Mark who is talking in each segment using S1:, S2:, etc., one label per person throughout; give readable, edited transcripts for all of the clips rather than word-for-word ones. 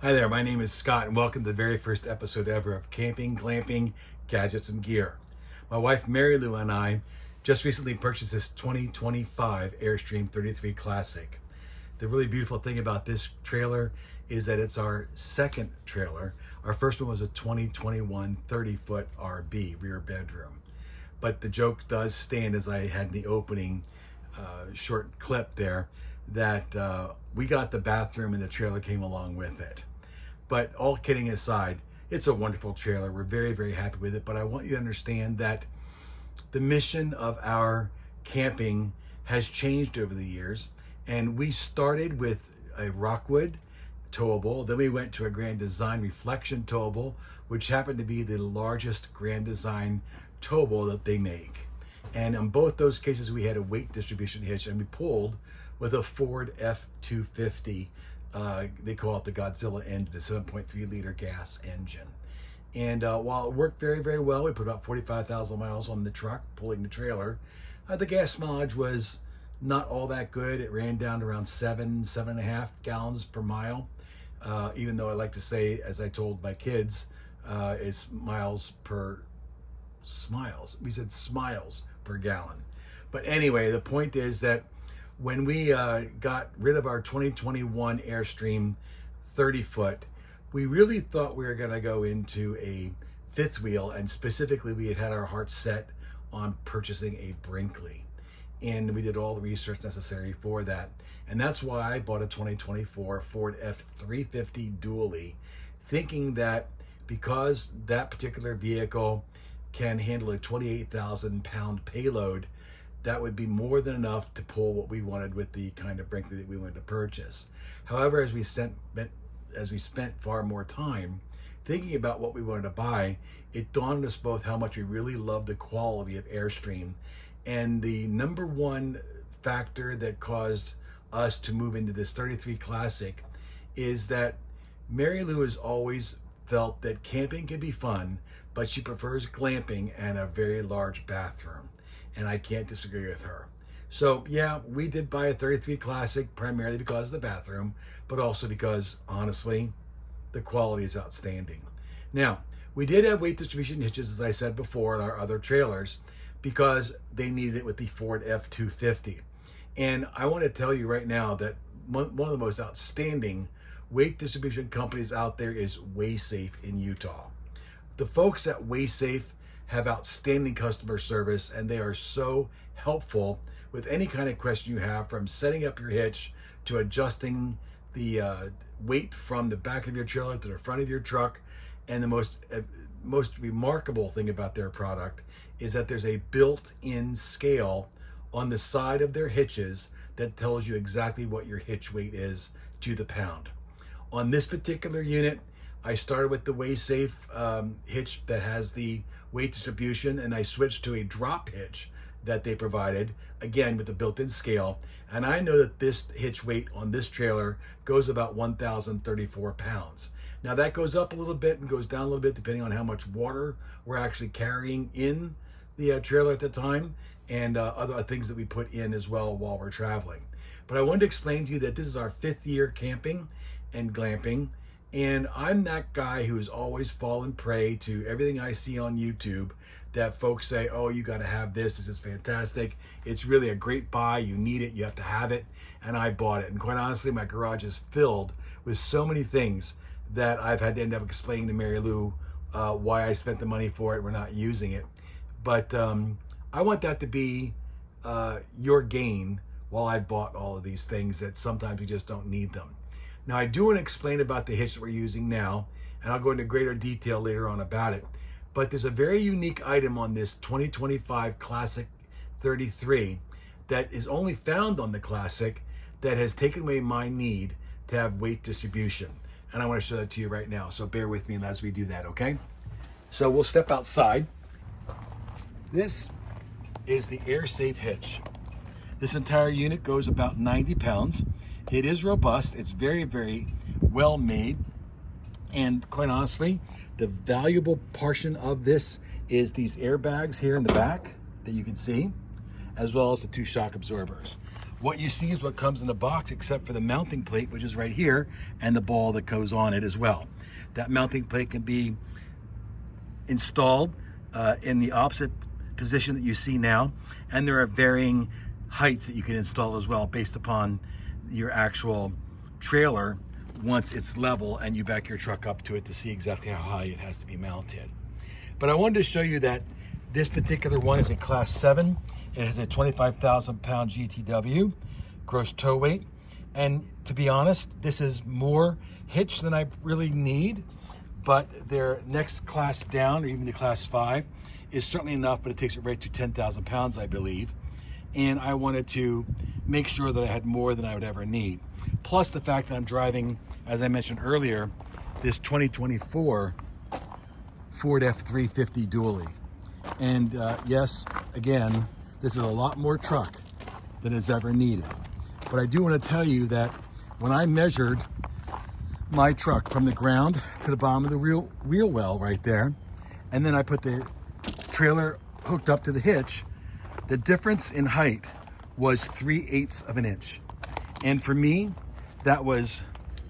S1: Hi there, my name is Scott, and welcome to the very first episode ever of Camping, Glamping, Gadgets, and Gear. My wife Mary Lou and I just recently purchased this 2025 Airstream 33 Classic. The really beautiful thing about this trailer is that it's our second trailer. Our first one was a 2021 30-foot RB, rear bedroom. But the joke does stand, as I had in the opening short clip there, that we got the bathroom and the trailer came along with it. But all kidding aside, it's a wonderful trailer. We're very, very happy with it. But I want you to understand that the mission of our camping has changed over the years. And we started with a Rockwood towable. Then we went to a Grand Design Reflection towable, which happened to be the largest Grand Design towable that they make. And in both those cases, we had a weight distribution hitch, and we pulled with a Ford F350. They call it the Godzilla engine, the 7.3 liter gas engine. And while it worked very, very well, we put about 45,000 miles on the truck pulling the trailer. The gas mileage was not all that good. It ran down to around 7.5 gallons per mile. Even though I like to say, as I told my kids, it's miles per smiles. We said smiles per gallon. But anyway, the point is that when we got rid of our 2021 Airstream 30-foot, we really thought we were going to go into a fifth wheel, and specifically we had our hearts set on purchasing a Brinkley. And we did all the research necessary for that. And that's why I bought a 2024 Ford F350 dually, thinking that because that particular vehicle can handle a 28,000 pound payload, that would be more than enough to pull what we wanted with the kind of Brinkley that we wanted to purchase. However, as we spent far more time thinking about what we wanted to buy, it dawned on us both how much we really loved the quality of Airstream. And the number one factor that caused us to move into this 33 Classic is that Mary Lou has always felt that camping can be fun, but she prefers glamping and a very large bathroom. And I can't disagree with her. So yeah, we did buy a 33 Classic primarily because of the bathroom, but also because, honestly, the quality is outstanding. Now, we did have weight distribution hitches, as I said before, in our other trailers because they needed it with the Ford F350. And I want to tell you right now that one of the most outstanding weight distribution companies out there is Airsafe in Utah. The folks at Airsafe have outstanding customer service, and they are so helpful with any kind of question you have, from setting up your hitch to adjusting the weight from the back of your trailer to the front of your truck. And the most remarkable thing about their product is that there's a built-in scale on the side of their hitches that tells you exactly what your hitch weight is to the pound. On this particular unit, I started with the Airsafe hitch that has the weight distribution, and I switched to a drop hitch that they provided, again with the built-in scale. And I know that this hitch weight on this trailer goes about 1,034 pounds. Now that goes up a little bit and goes down a little bit depending on how much water we're actually carrying in the trailer at the time, and other things that we put in as well while we're traveling. But I wanted to explain to you that this is our 5th year camping and glamping. And I'm that guy who has always fallen prey to everything I see on YouTube that folks say, oh, you got to have this. This is fantastic. It's really a great buy. You need it. You have to have it. And I bought it. And quite honestly, my garage is filled with so many things that I've had to end up explaining to Mary Lou why I spent the money for it. We're not using it. But I want that to be your gain while I bought all of these things that sometimes we just don't need them. Now, I do want to explain about the hitch that we're using now, and I'll go into greater detail later on about it. But there's a very unique item on this 2025 Classic 33 that is only found on the Classic that has taken away my need to have weight distribution. And I want to show that to you right now. So bear with me as we do that, okay? So we'll step outside. This is the Airsafe hitch. This entire unit goes about 90 pounds. It is robust. It's very, very well made. And quite honestly, the valuable portion of this is these airbags here in the back that you can see, as well as the 2 shock absorbers. What you see is what comes in the box, except for the mounting plate, which is right here, and the ball that goes on it as well. That mounting plate can be installed in the opposite position that you see now, and there are varying heights that you can install as well based upon your actual trailer once it's level and you back your truck up to it to see exactly how high it has to be mounted. But I wanted to show you that this particular one is a class 7. It has a 25,000 pound GTW, gross tow weight. And to be honest, this is more hitch than I really need, but their next class down, or even the class 5, is certainly enough, but it takes it right to 10,000 pounds, I believe. And I wanted to make sure that I had more than I would ever need. Plus the fact that I'm driving, as I mentioned earlier, this 2024 Ford F350 dually. And yes, again, this is a lot more truck than is ever needed. But I do want to tell you that when I measured my truck from the ground to the bottom of the wheel well right there, and then I put the trailer hooked up to the hitch, the difference in height was 3/8 of an inch. And for me, that was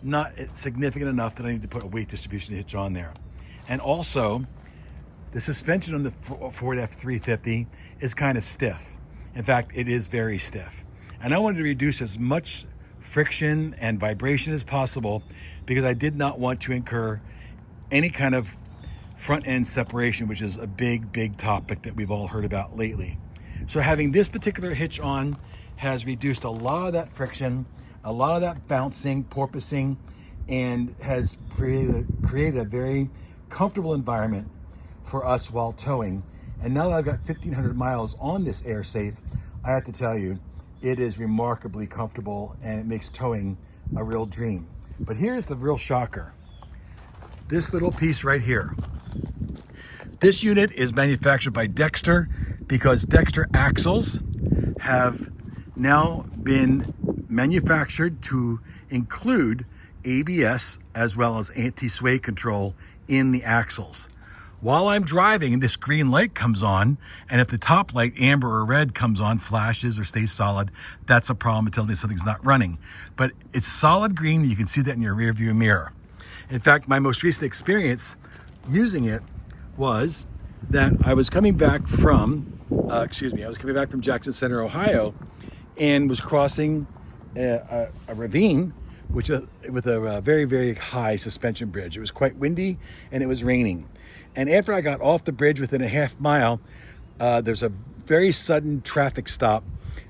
S1: not significant enough that I need to put a weight distribution hitch on there. And also, the suspension on the Ford F350 is kind of stiff. In fact, it is very stiff. And I wanted to reduce as much friction and vibration as possible because I did not want to incur any kind of front end separation, which is a big topic that we've all heard about lately. So having this particular hitch on has reduced a lot of that friction, a lot of that bouncing, porpoising, and has created a very comfortable environment for us while towing. And now that I've got 1,500 miles on this Airsafe, I have to tell you, it is remarkably comfortable and it makes towing a real dream. But here's the real shocker. This little piece right here. This unit is manufactured by Dexter because Dexter axles have now been manufactured to include ABS as well as anti-sway control in the axles. While I'm driving and this green light comes on, and if the top light, amber or red, comes on, flashes or stays solid, that's a problem. It tells me something's not running. But it's solid green. You can see that in your rear view mirror. In fact, my most recent experience using it was that I was coming back from, Jackson Center, Ohio, and was crossing a ravine, with a very high suspension bridge. It was quite windy and it was raining. And after I got off the bridge within a half mile, there's a very sudden traffic stop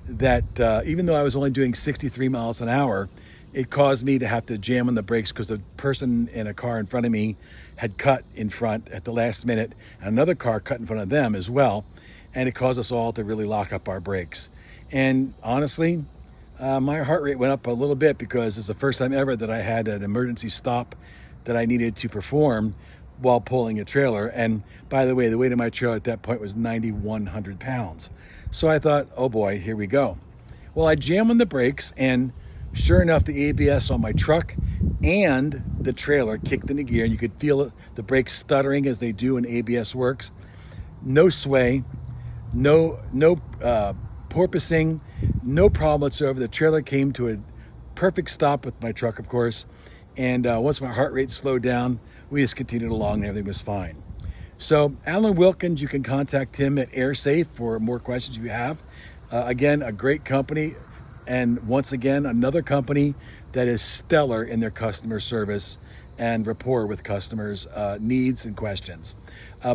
S1: that even though I was only doing 63 miles an hour, it caused me to have to jam on the brakes because the person in a car in front of me had cut in front at the last minute, and another car cut in front of them as well. And it caused us all to really lock up our brakes. And honestly, my heart rate went up a little bit because it's the first time ever that I had an emergency stop that I needed to perform while pulling a trailer. And by the way, the weight of my trailer at that point was 9,100 pounds. So I thought, oh boy, here we go. Well, I jammed on the brakes, and sure enough, the ABS on my truck and the trailer kicked into gear. You could feel the brakes stuttering as they do when ABS works. No sway, no porpoising, no problem whatsoever. The trailer came to a perfect stop with my truck, of course. And once my heart rate slowed down, we just continued along and everything was fine. So Alan Wilkins, you can contact him at Airsafe for more questions you have. Again, a great company. And once again, another company that is stellar in their customer service and rapport with customers' needs and questions.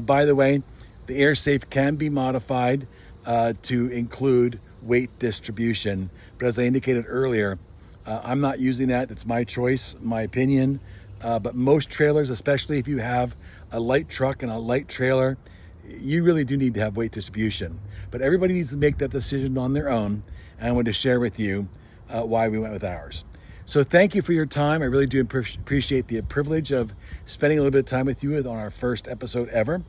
S1: By the way, the Airsafe can be modified to include weight distribution. But as I indicated earlier, I'm not using that. It's my choice, my opinion. But most trailers, especially if you have a light truck and a light trailer, you really do need to have weight distribution. But everybody needs to make that decision on their own. And I wanted to share with you why we went with ours. So thank you for your time. I really do appreciate the privilege of spending a little bit of time with you on our first episode ever.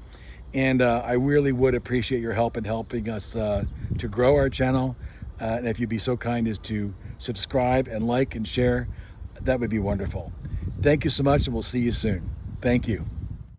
S1: And I really would appreciate your help in helping us to grow our channel. And if you'd be so kind as to subscribe and like and share, that would be wonderful. Thank you so much, and we'll see you soon. Thank you.